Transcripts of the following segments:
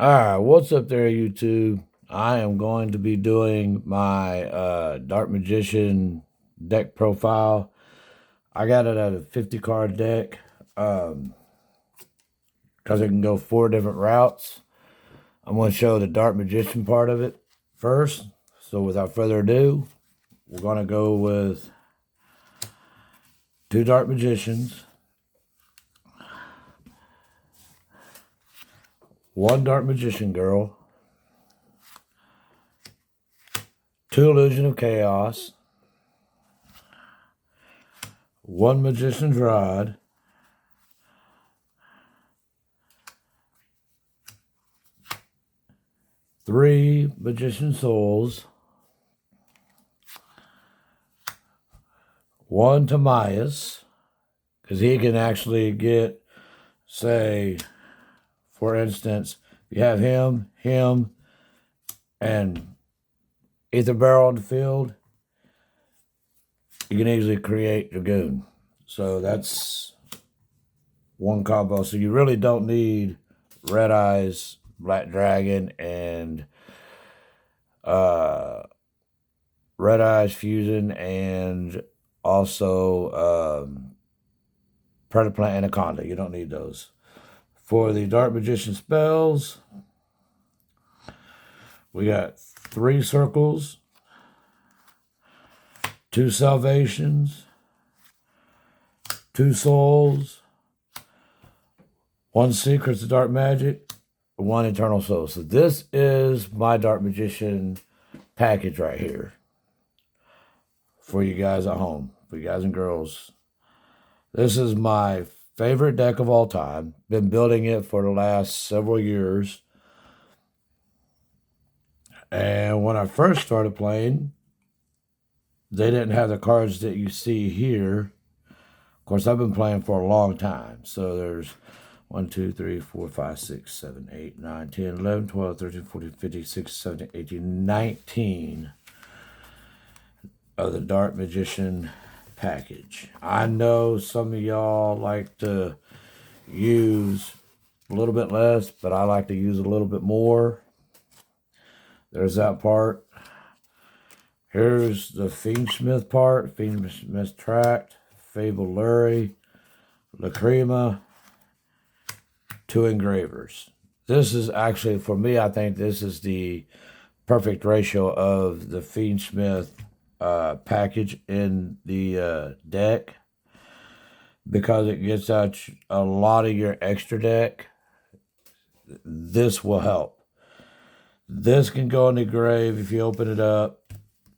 All right, what's up there, YouTube? I am going to be doing my Dark Magician deck profile. I got it at a 50 card deck because it can go 4 different routes. I'm going to show the Dark Magician part of it first. So without further ado, we're going to go with 2 Dark Magicians, 1 Dark Magician Girl, 2 Illusion of Chaos, 1 Magician's Rod, 3 Magician Souls, 1 Timaeus, because he can actually get, say, for instance, you have him, and Ether Barrel on the field, you can easily create Dragoon. So that's 1 combo. So you really don't need Red Eyes, Black Dragon, and Red Eyes Fusion, and also Predator Plant Anaconda. You don't need those. For the Dark Magician spells, we got 3 circles, 2 salvations, 2 souls, 1 secrets of dark magic, 1 eternal soul. So this is my Dark Magician package right here for you guys at home, for you guys and girls. This is my favorite deck of all time. Been building it for the last several years. And when I first started playing, they didn't have the cards that you see here. Of course, I've been playing for a long time. So there's 1, 2, 3, 4, 5, 6, 7, 8, 9, 10, 11, 12, 13, 14, 15, 16, 17, 18, 19 of the Dark Magician package. I know some of y'all like to use a little bit less, but I like to use a little bit more. There's that part. Here's the Fiendsmith part, Fiendsmith Tract, Fable Lurie, Lacrima, 2 engravers. This is actually, for me, I think this is the perfect ratio of the Fiendsmith package in the deck, because it gets out a lot of your extra deck. This will help. This can go in the grave if you open it up.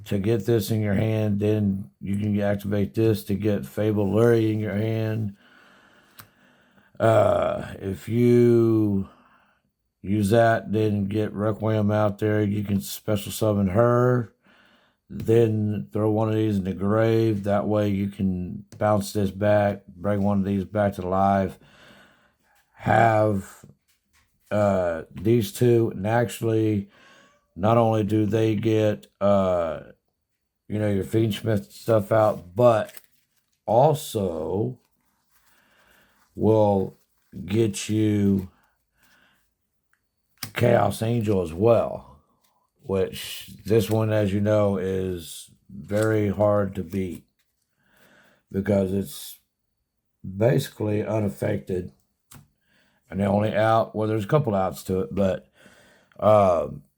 To get this in your hand, then you can activate this to get Fable Lurie in your hand. If you use that, then get Requiem out there. You can special summon her, then throw 1 of these in the grave. That way you can bounce this back, bring 1 of these back to life, have these 2, and actually not only do they get your Fiendsmith stuff out, but also will get you Chaos Angel as well, which this one, as you know, is very hard to beat because it's basically unaffected. And the only out, well, there's a couple outs to it, but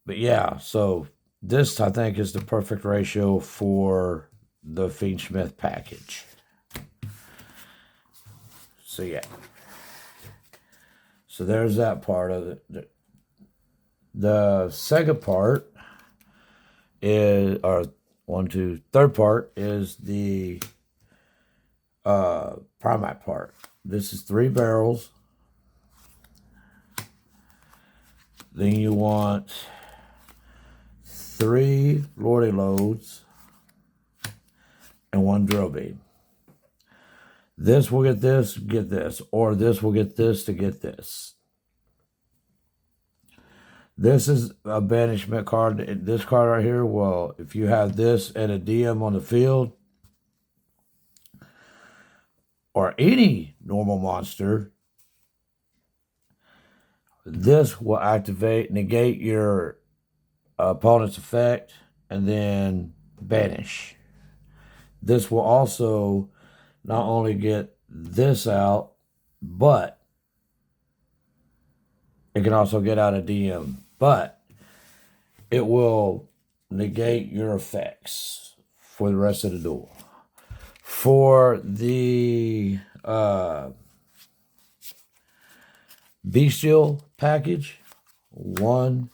yeah, so this, I think, is the perfect ratio for the Fiendsmith package. So yeah. So there's that part of it. The second part is, or third part is the Primite part. This is 3 barrels. Then you want 3 Lordy Loads and 1 drill beam. This will get this, or this will get this to get this. This is a banishment card. This card right here, well, if you have this and a DM on the field, or any normal monster, This will negate your opponent's effect, and then banish. This will also not only get this out, but it can also get out of DM. But it will negate your effects for the rest of the duel. For the Bestial package, 1,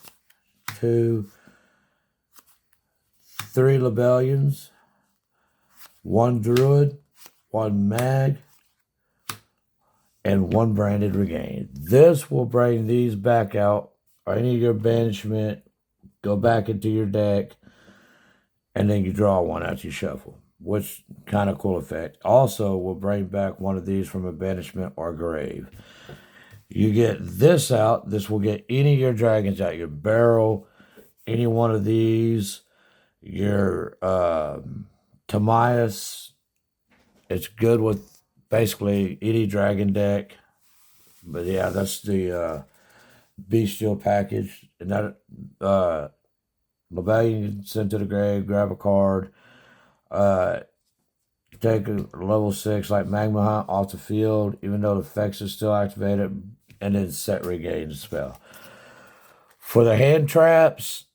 2, 3 Lebellions, 1 Druid, 1 Mag, and 1 Branded Regain. This will bring these back out, or any of your banishment, go back into your deck, and then you draw one out you shuffle, which kind of cool effect. Also will bring back one of these from a banishment or grave. You get this out, this will get any of your dragons out, your barrel, any one of these, your Tamias. It's good with basically any dragon deck. But yeah, that's the Bestial package. And that Lebellion you can send to the grave, grab a card, take a level 6 like Magma Hunt off the field, even though the effects are still activated, and then set regain the spell. For the hand traps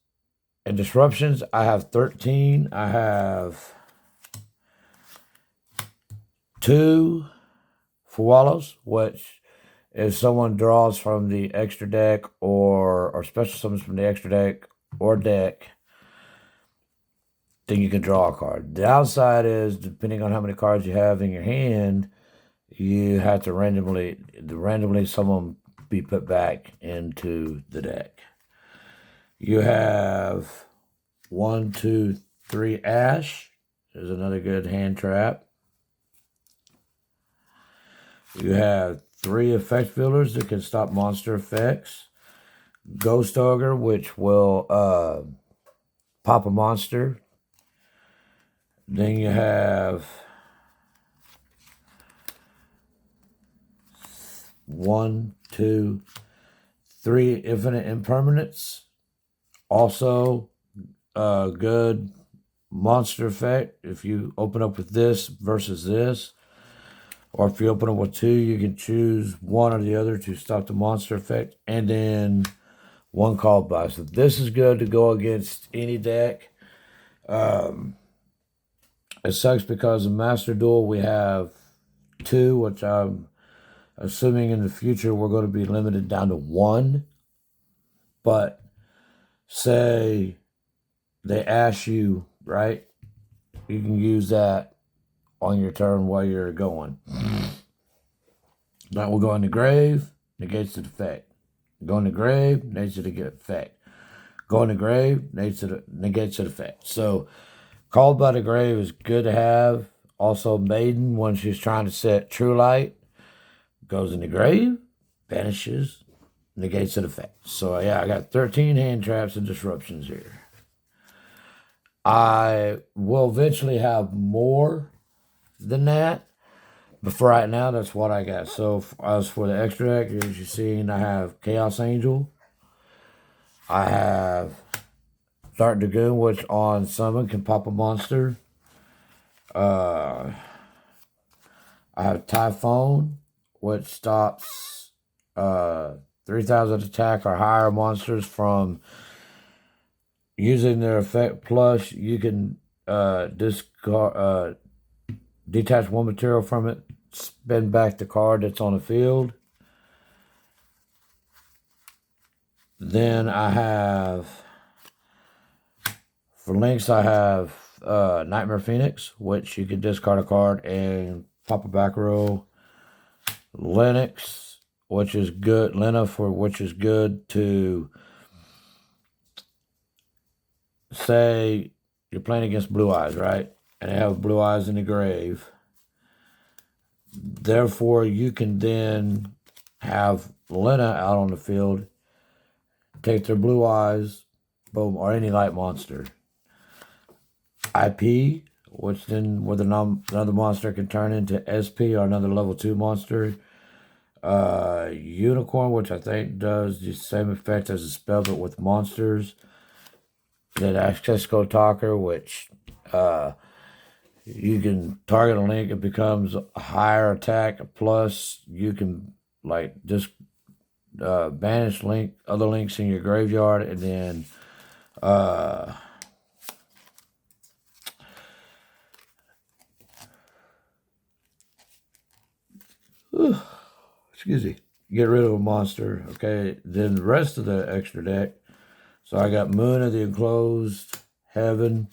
and disruptions, I have 13. I have 2 for Wallows, which if someone draws from the extra deck or special summons from the extra deck or deck, then you can draw a card. The downside is, depending on how many cards you have in your hand, you have to randomly someone be put back into the deck. You have 1, 2, 3 Ash. There's another good hand trap. You have 3 effect builders that can stop monster effects. Ghost Ogre, which will pop a monster. Then you have 1, 2, 3 infinite impermanents. Also, good monster effect. If you open up with this versus this, or if you open up with 2, you can choose one or the other to stop the monster effect, and then 1 called by. So this is good to go against any deck. It sucks because in Master Duel we have 2, which I'm assuming in the future we're going to be limited down to 1. But say they ask you, right? You can use that on your turn while you're going. That will go in the grave, negates the effect. Go in the grave, negates the effect. Go in the grave, negates the effect. So Called by the Grave is good to have. Also, Maiden, when she's trying to set True Light, goes in the grave, vanishes, negates the effect. So, yeah, I got 13 hand traps and disruptions here. I will eventually have more than that, but for right now, that's what I got. So, as for the extra deck, as you've seen, I have Chaos Angel. I have Dark Dragoon, which on summon can pop a monster. I have Typhoon, which stops 3,000 attack or higher monsters from using their effect. Plus, you can detach 1 material from it, spin back the card that's on the field. Then I have, for links, I have Nightmare Phoenix, which you can discard a card and pop a back row. Lennox, which is good. Lena, which is good to say you're playing against Blue Eyes, right? And they have Blue Eyes in the grave. Therefore, you can then have Lena out on the field, take their Blue Eyes, boom, or any light monster. IP, which then with another monster can turn into SP or another level 2 monster. Unicorn, which I think does the same effect as a spell, but with monsters. Then Access Code Talker, which you can target a link, it becomes a higher attack. Plus, you can like just banish other links in your graveyard, and then excuse me, get rid of a monster. Okay, then the rest of the extra deck. So I got Moon of the Enclosed Heaven,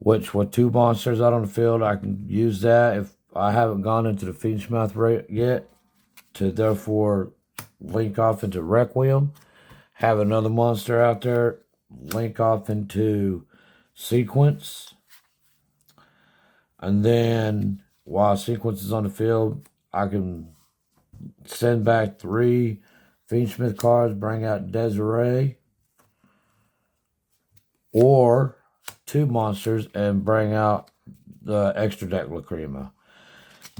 which with 2 monsters out on the field, I can use that if I haven't gone into the Fiend's Mouth yet, to therefore link off into Requiem, have another monster out there, link off into Sequence, and then while Sequence is on the field, I can send back 3 Fiendsmith cards, bring out Desiree, or 2 monsters and bring out the extra deck Lacrima.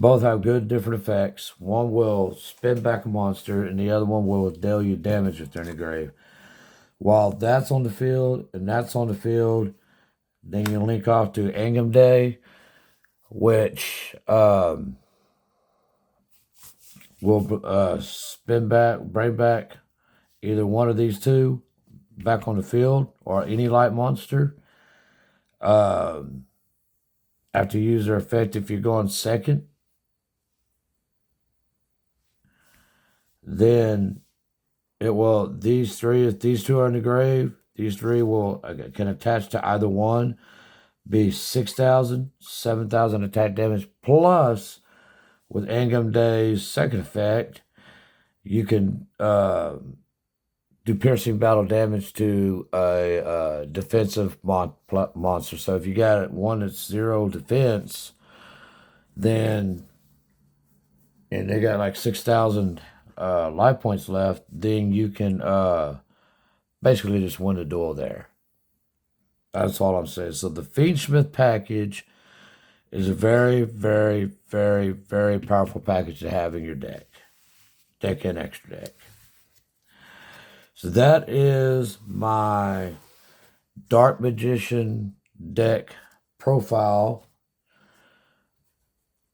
Both have good different effects. One will spin back a monster, and the other one will deal you damage if they're in the grave. While that's on the field and that's on the field, then you link off to Angam Day, which will bring back either one of these 2 back on the field or any light monster. After you use their effect, if you're going second, then it will, these 3, if these 2 are in the grave, these 3 can attach to either one, be 6,000, 7,000 attack damage, plus with Angam Day's second effect, you can do piercing battle damage to a defensive monster. So if you got one that's 0 defense, then, and they got like 6,000 life points left, then you can basically just win the duel there. That's all I'm saying. So the Fiendsmith package is a very, very, very, very powerful package to have in your deck and extra deck. So that is my Dark Magician deck profile.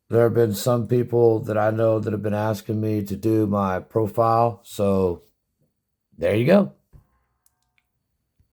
There have been some people that I know that have been asking me to do my profile. So there you go.